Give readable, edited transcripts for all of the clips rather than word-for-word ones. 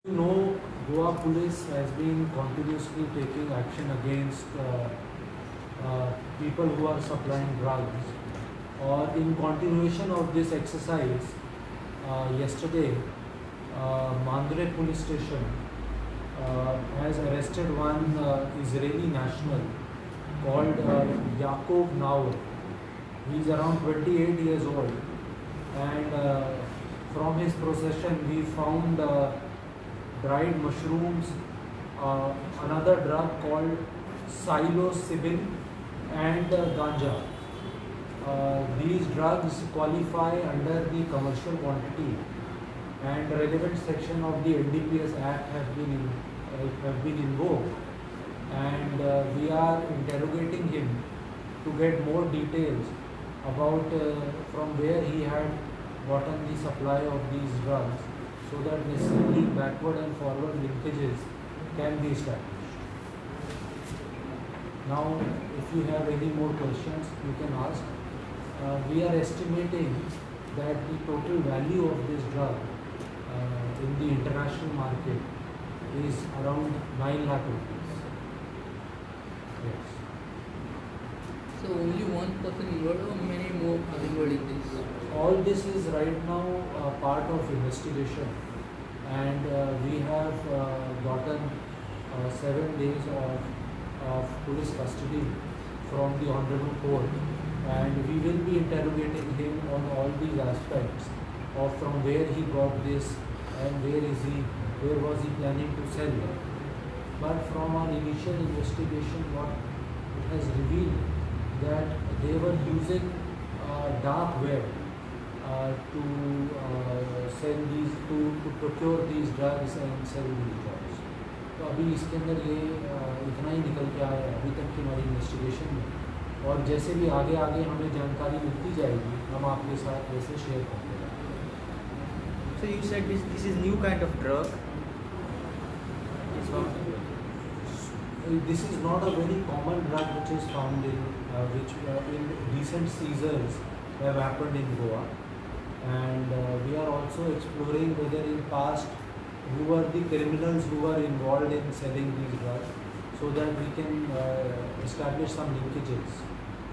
You know, Goa police has been continuously taking action against people who are supplying drugs. Or in continuation of this exercise, yesterday, Mandre police station has arrested one Israeli national called Yaakov Naor. He is around 28 years old, and from his possession we found dried mushrooms, another drug called psilocybin, and ganja. These drugs qualify under the commercial quantity, and the relevant section of the NDPS Act have been invoked, and we are interrogating him to get more details about from where he had gotten the supply of these drugs, so that necessarily backward and forward linkages can be established. Now, if you have any more questions, you can ask. We are estimating that the total value of this drug in the international market is around 9 lakh rupees. Yes. So only one person involved or many more are involved in this? All this is right now part of investigation, and we have gotten 7 days of police custody from the Honorable Court, and we will be interrogating him on all these aspects of from where he got this and where was he planning to sell it. But from our initial investigation, what it has revealed that they were using dark web to sell these to procure these drugs and sell these drugs. तो अभी इसके अंदर ये इतना ही निकल के आया है अभी तक की हमारी इन्वेस्टिगेशन में, और जैसे भी आगे आगे हमें जानकारी मिलती जाएगी हम आपके साथ वैसे शेयर करते रहेंगे. So you said this is new kind of drug. This is not a very common drug which is found in recent seizures have happened in Goa, and we are also exploring whether in past who were the criminals who were involved in selling these drugs, so that we can establish some linkages.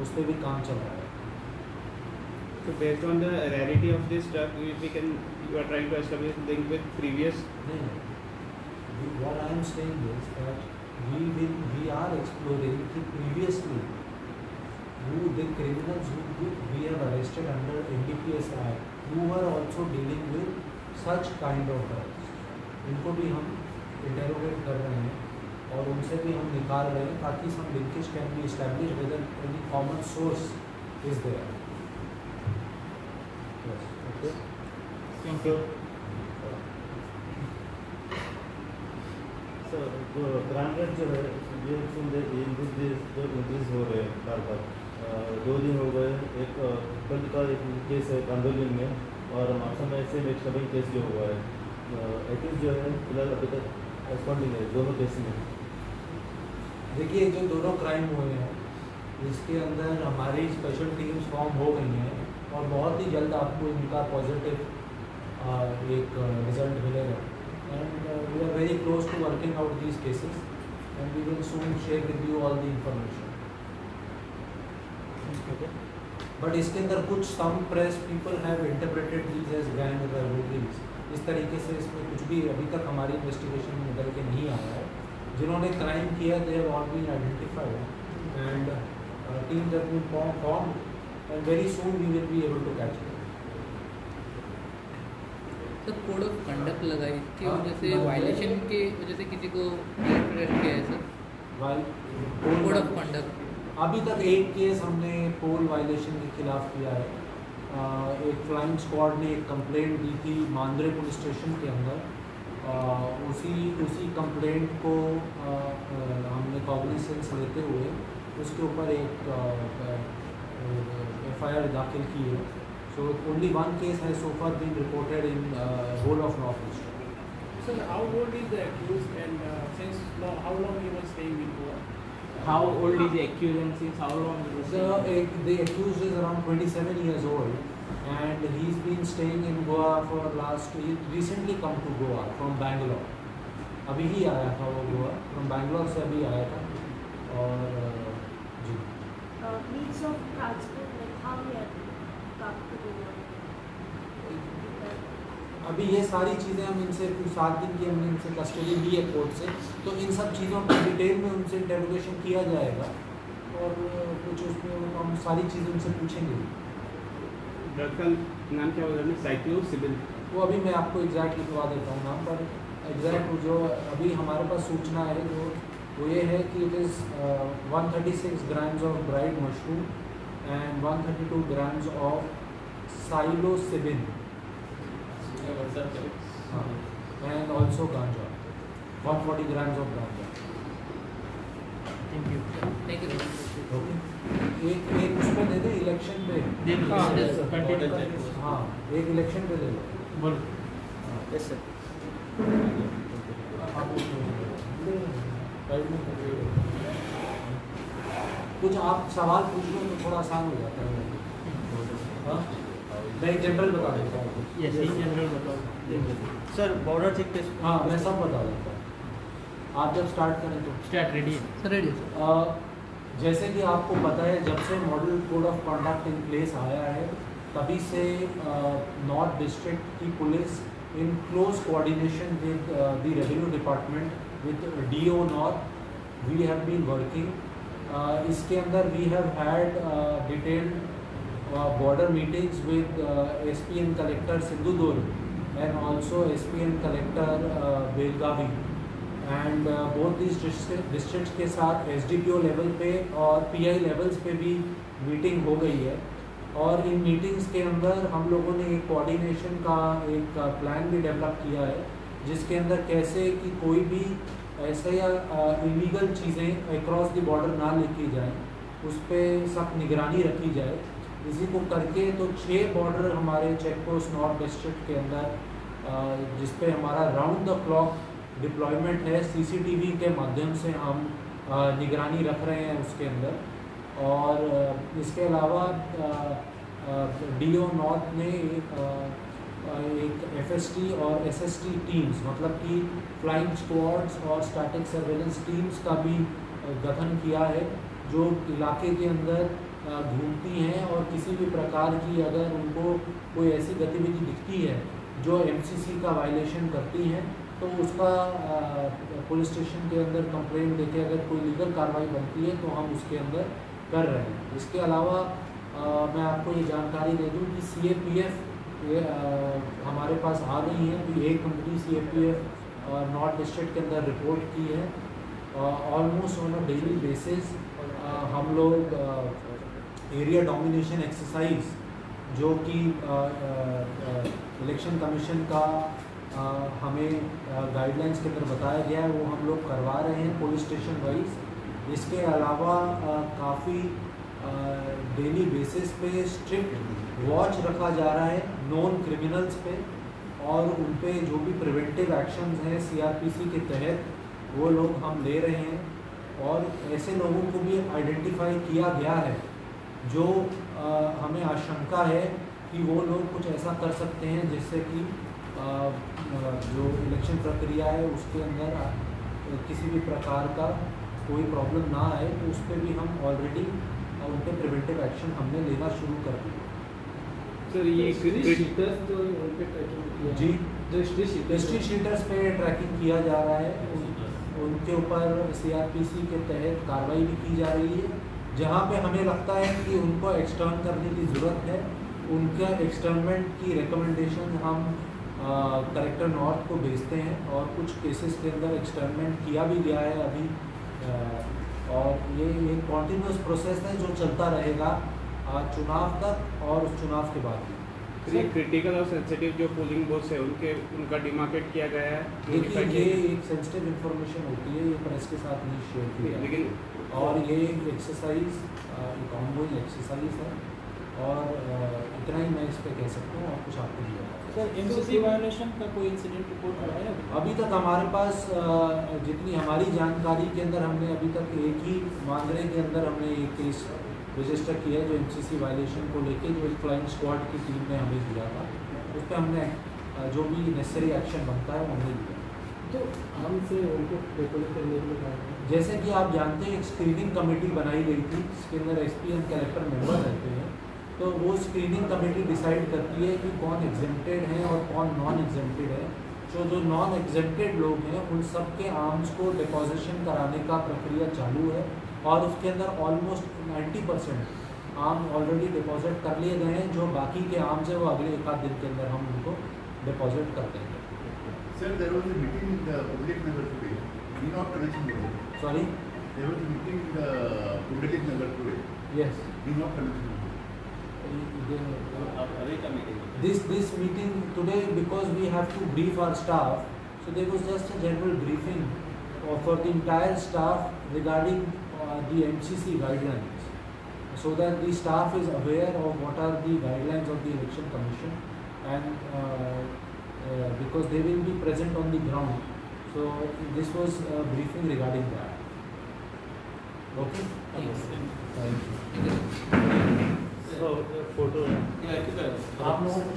उस पर भी काम चल रहा है. So based on the rarity of this drug, you are trying to establish link with previous. What I am saying is that we are exploring the previously who the criminals who we have arrested under NDPS Act who were also dealing with such kind of drugs. इनको भी हम interrogate कर रहे हैं और उनसे भी हम निकाल रहे हैं ताकि some linkage can be established whether any common source is there. Yes. Okay. Thank you. Sir जो क्राइम रेट जो है ये इंक्रीज हो रहे हैं बार बार. 2 दिन हो गए, एक कल का एक केस है कांदोलिन में, और मासा में ऐसे एक शबिंग केस जो हुआ है. एक्यूज जो है फिलहाल अभी तक रेस्पॉन्डिंग है दोनों केस में. देखिए, जो दोनों क्राइम हुए हैं इसके अंदर हमारी स्पेशल टीम्स फॉर्म हो गई हैं और बहुत ही जल्द आपको इनका पॉजिटिव एक रिजल्ट मिलेगा. And we are very close to working out these cases, and we will soon share with you all the information. Okay. But इसके अंदर कुछ some press people have interpreted these as gang rivalries. इस तरीके से इसमें कुछ भी अभी तक हमारी इन्वेस्टिगेशन में निकल के नहीं आया है. जिन्होंने क्राइम किया they have all been identified, and teams have been formed, and very soon we will be able to catch them. Sir code of conduct लगाई इसकी वजह से वायलेशन के वजह से किसी को अरेस्ट किया है सर? कोड ऑफ कंडक्ट अभी तक एक केस हमने पोल वायलेशन के खिलाफ किया है. एक फ्लाइंग स्क्वाड ने एक कंप्लेंट दी थी मांद्रे पुलिस स्टेशन के अंदर. उसी कंप्लेंट को हमने कॉग्निसेंस लेते हुए उसके ऊपर एक FIR दाखिल की है. So only one case has so far been reported in whole of Northeast. So how old is the accused, and how long he was staying in Goa? How old is the accused and since how long he was The accused is around 27 years old, and he's been staying in Goa for he recently come to Goa from Bangalore. अभी ही आया था वो Goa from Bangalore से अभी आया था। और जी means of transport, like how we are come to Goa? अभी ये सारी चीज़ें हम इनसे 7 दिन की हमने इनसे कस्टडी ली है कोर्ट से, तो इन सब चीज़ों पर डिटेल में उनसे इंटरोगेशन किया जाएगा और कुछ उसमें हम सारी चीज़ें उनसे पूछेंगे। ड्रग का नाम क्या होगा? साइक्लोसिबिन। वो अभी मैं आपको एग्जैक्ट लिखवा देता हूँ नाम, पर एग्जैक्ट जो अभी हमारे पास सूचना है जो वो ये है कि it is 136 grams of dried mushroom and 132 grams of psilocybin and also ganja, 140 grams of ganja। Thank you. Okay, एक उस पर दे दे इलेक्शन पे। हाँ एक इलेक्शन पे दे दो। Yes sir. कुछ आप सवाल पूछ लो तो थोड़ा आसान हो जाता है। हाँ मैं जनरल बता देता हूँ। यस जनरल बताओ सर। Border check test. हाँ मैं सब बता देता हूँ, आप जब स्टार्ट करें तो। स्टार्ट रेडी है सर। Ready sir. जैसे कि आपको पता है जब से model code of conduct in place आया है तभी से नॉर्थ डिस्ट्रिक्ट की police in close coordination with the revenue department with DO North we have been working। इसके अंदर we have had detailed border meetings with SP and Collector Sindhudurg and also SP and Collector Belgavi and both these districts के साथ SDPO level पे और PI levels पे भी meeting हो गई है। और इन मीटिंग्स के अंदर हम लोगों ने एक कोऑर्डिनेशन का एक प्लान भी डेवलप किया है जिसके अंदर कैसे कि कोई भी ऐसे या इलीगल चीज़ें अक्रॉस द बॉर्डर ना लेके जाएं, उस पर सख्त निगरानी रखी जाए। इसी को करके तो 6 बॉर्डर हमारे चेक पोस्ट नॉर्थ डिस्ट्रिक्ट के अंदर जिस पे हमारा राउंड द क्लॉक डिप्लॉयमेंट है, CCTV के माध्यम से हम निगरानी रख रहे हैं उसके अंदर। और इसके अलावा DO नॉर्थ ने एक FST और SST टीम्स मतलब कि फ्लाइंग स्क्वाड्स और स्टैटिक सर्वेलेंस टीम्स का भी गठन किया है जो इलाके के अंदर घूमती हैं और किसी भी प्रकार की अगर उनको कोई ऐसी गतिविधि दिखती है जो MCC का वायलेशन करती हैं तो उसका पुलिस स्टेशन के अंदर कंप्लेंट देके अगर कोई लीगल कार्रवाई बनती है तो हम उसके अंदर कर रहे हैं। इसके अलावा मैं आपको ये जानकारी दे दूँ कि CAPF ये हमारे पास आ गई है कि एक कंपनी CAPF नॉर्थ डिस्ट्रिक्ट के अंदर रिपोर्ट की है। Almost on a daily basis हम लोग एरिया डोमिनेशन एक्सरसाइज जो कि इलेक्शन कमीशन का हमें गाइडलाइंस के अंदर बताया गया है वो हम लोग करवा रहे हैं पुलिस स्टेशन वाइज। इसके अलावा काफ़ी डेली बेसिस पे स्ट्रिक्ट वॉच रखा जा रहा है नॉन क्रिमिनल्स पे और उन पे जो भी प्रिवेंटिव एक्शंस हैं CRPC के तहत वो लोग हम ले रहे हैं। और ऐसे लोगों को भी आइडेंटिफाई किया गया है जो हमें आशंका है कि वो लोग कुछ ऐसा कर सकते हैं जिससे कि जो इलेक्शन प्रक्रिया है उसके अंदर किसी भी प्रकार का कोई प्रॉब्लम ना आए, तो उस पर भी हम ऑलरेडी उन पर प्रिवेंटिव एक्शन हमने लेना शुरू कर दिया। सर ये जी हिस्ट्री शीटर्स पे ट्रैकिंग किया जा रहा है, उनके ऊपर CRPC के तहत कार्रवाई भी की जा रही है। जहाँ पे हमें लगता है कि उनको एक्सटर्न करने की ज़रूरत है उनका एक्सटर्नमेंट की रिकमेंडेशन हम कलेक्टर नॉर्थ को भेजते हैं और कुछ केसेस के अंदर एक्सटर्नमेंट किया भी गया है अभी। और ये एक कॉन्टीन्यूस प्रोसेस है जो चलता रहेगा चुनाव तक और उस चुनाव के बाद भी। ये क्रिटिकल और सेंसिटिव जो पोलिंग बूथ्स है उनका डिमार्केट किया गया है। देखिए ये एक सेंसिटिव इन्फॉर्मेशन होती है, ये प्रेस के साथ नहीं शेयर की जाती, लेकिन और ये एक एक्सरसाइज एक ऑनगोइंग एक्सरसाइज है और इतना ही मैं इस पर कह सकता हूँ और कुछ आपको नहीं बता। सर MCC वायलेशन का कोई इंसिडेंट रिपोर्ट आया है अभी तक हमारे पास जितनी हमारी जानकारी के अंदर हमने अभी तक एक ही मांगरे के अंदर हमने एक केस रजिस्टर किया है जो MCC वायलेशन को लेके जो फ्लाइंग स्क्वाड की टीम ने हमें दिया था, उस पर हमने जो भी नेसेसरी एक्शन बनता है वो हमने लिया। तो नाम से उनको डिपोजिट करने के लिए कहा है। जैसे कि आप जानते हैं एक स्क्रीनिंग कमेटी बनाई गई थी जिसके अंदर एसपी एंड कलेक्टर मेंबर रहते हैं, तो वो स्क्रीनिंग कमेटी डिसाइड करती है कि कौन एग्जेम्प्टेड है और कौन नॉन एग्जेम्प्टेड है। जो नॉन एग्जेम्प्टेड लोग हैं उन सब के आर्म्स को डिपॉजिशन कराने का प्रक्रिया चालू है और उसके अंदर ऑलमोस्ट 90% आर्म ऑलरेडी डिपॉजिट कर लिए गए हैं। जो बाकी के आर्म्स हैं वो अगले एक आध दिन के अंदर हम उनको डिपॉजिट कर देंगे। Sir, there was a meeting in the Pundalik Nagar today. We not connection today. Sorry? There was a meeting in the Pundalik Nagar today. Yes. We not connection today. This meeting today, because we have to brief our staff, so there was just a general briefing for the entire staff regarding the MCC guidelines, so that the staff is aware of what are the guidelines of the Election Commission, and because they will be present on the ground, so this was a briefing regarding that. Okay? Thank you. So, photo. आप लोगों को